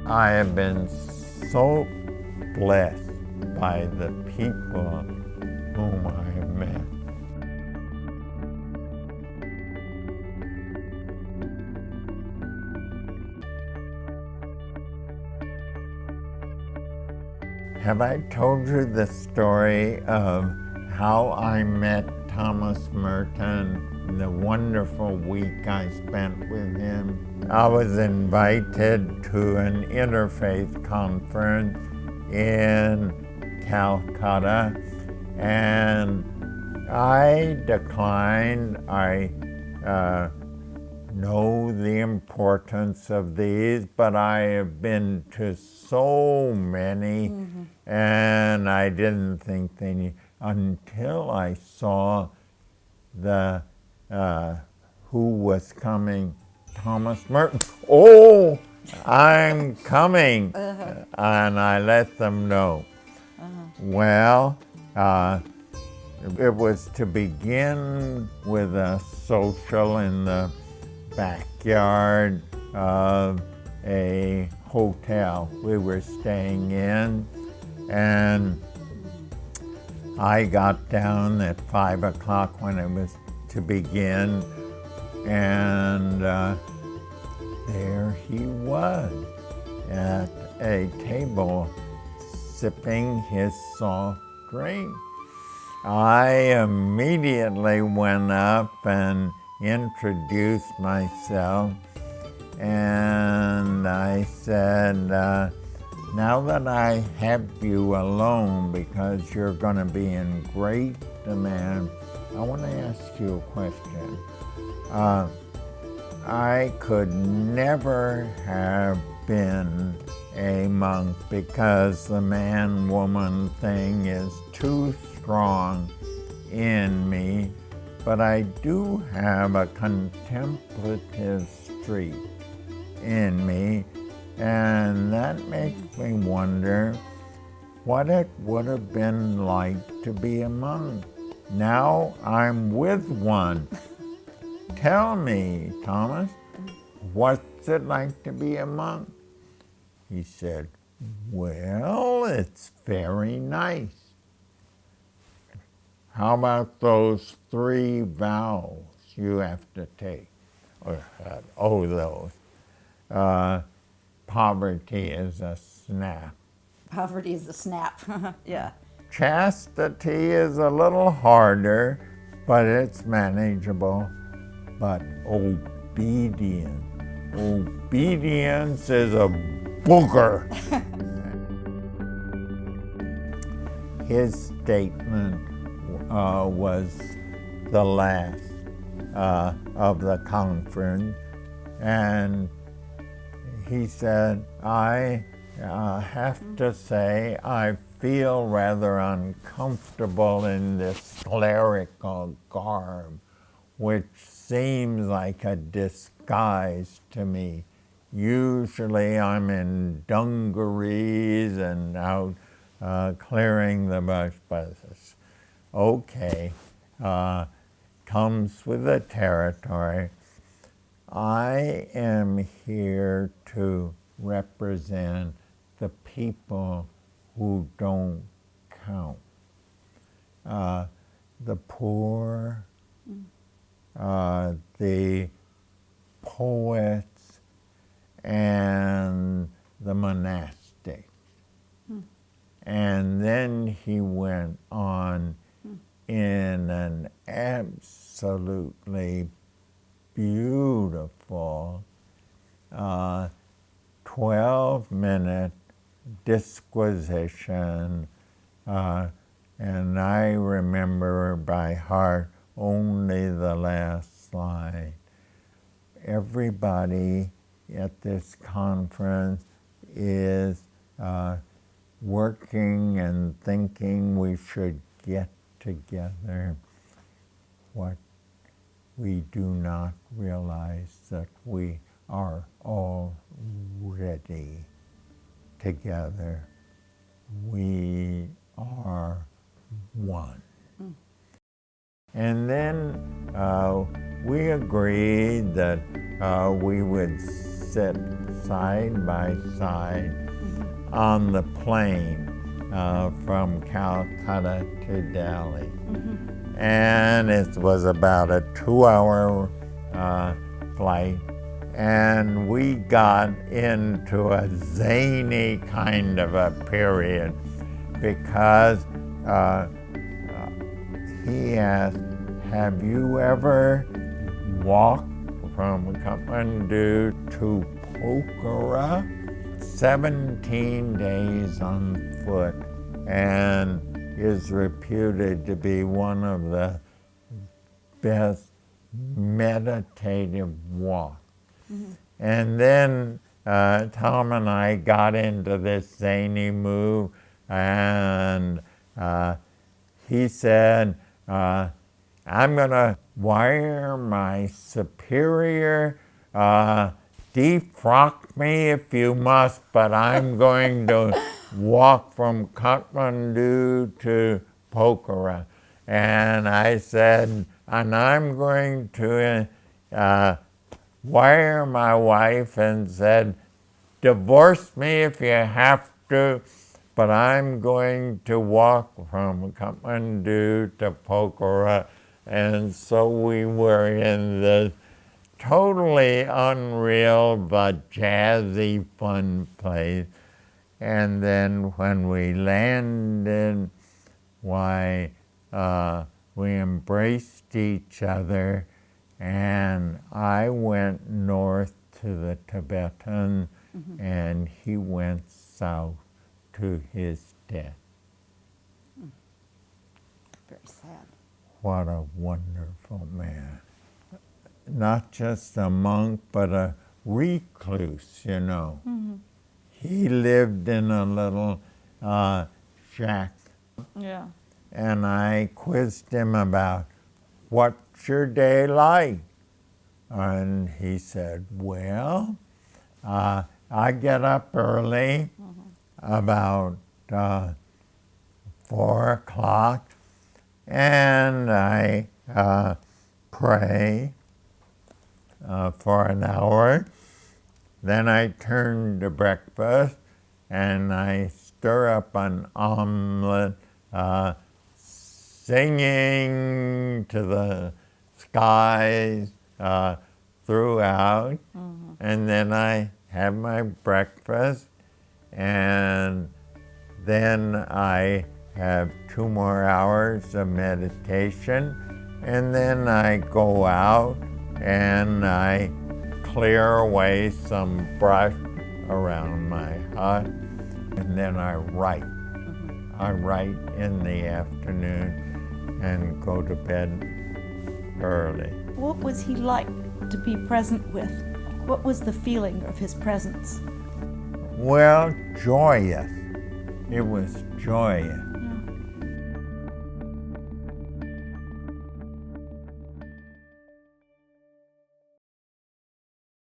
I have been so blessed by the people whom I have met. Have I told you the story of how I met Thomas Merton, the wonderful week I spent with him? I was invited to an interfaith conference in Calcutta, and I declined. I know the importance of these, but I have been to so many, and I didn't think they need, until I saw the who was coming, Thomas Merton. Oh, I'm coming, and I let them know. Well, it was to begin with a social in the backyard of a hotel we were staying in, and I got down at 5 o'clock when it was to begin, and there he was at a table sipping his soft drink. I immediately went up and introduced myself, and I said, now that I have you alone because you're going to be in great demand, I want to ask you a question. I could never have been a monk because the man-woman thing is too strong in me, but I do have a contemplative streak in me, and that makes me wonder what it would have been like to be a monk. Now I'm with one. Tell me, Thomas, what's it like to be a monk? He said, well, it's very nice. How about those 3 vows you have to take? Those. Poverty is a snap. Poverty is a snap. Yeah. Chastity is a little harder, but it's manageable. But obedience is a booger. His statement was the last of the conference, and he said, I have to say I feel rather uncomfortable in this clerical garb, which seems like a disguise to me. Usually I'm in dungarees and out clearing the bush, but it's okay, comes with the territory. I am here to represent the people who don't count. The poor, the poets, and the monastics. And then he went on in an absolutely beautiful 12-minute disquisition, and I remember by heart only the last slide. Everybody at this conference is working and thinking we should get together. What we do not realize that we are already together. We are one. And then we agreed that we would sit side by side on the plane from Calcutta to Delhi. And it was about a 2-hour flight. And we got into a zany kind of a period because he asked, have you ever walked from Kathmandu to Pokhara? 17 days on foot, and is reputed to be one of the best meditative walks. And then Tom and I got into this zany move, and he said, I'm going to wire my superior, defrock me if you must, but I'm going to walk from Kathmandu to Pokhara. And I said, and I'm going to wire my wife and said, divorce me if you have to, but I'm going to walk from Kathmandu to Pokhara. And so we were in this totally unreal but jazzy fun place. And then when we landed, why, we embraced each other, and I went north to the Tibetan, and he went south to his death. Very sad. What a wonderful man. Not just a monk, but a recluse, you know. He lived in a little shack. Yeah. And I quizzed him about, what's your day like? And he said, well, I get up early, about 4 o'clock, and I pray for an hour. Then I turn to breakfast, and I stir up an omelet, singing to the skies throughout. And then I have my breakfast, and then I have 2 more hours of meditation, and then I go out and I clear away some brush around my hut, and then I write. I write in the afternoon and go to bed early. What was he like to be present with? What was the feeling of his presence? Well, joyous. It was joyous.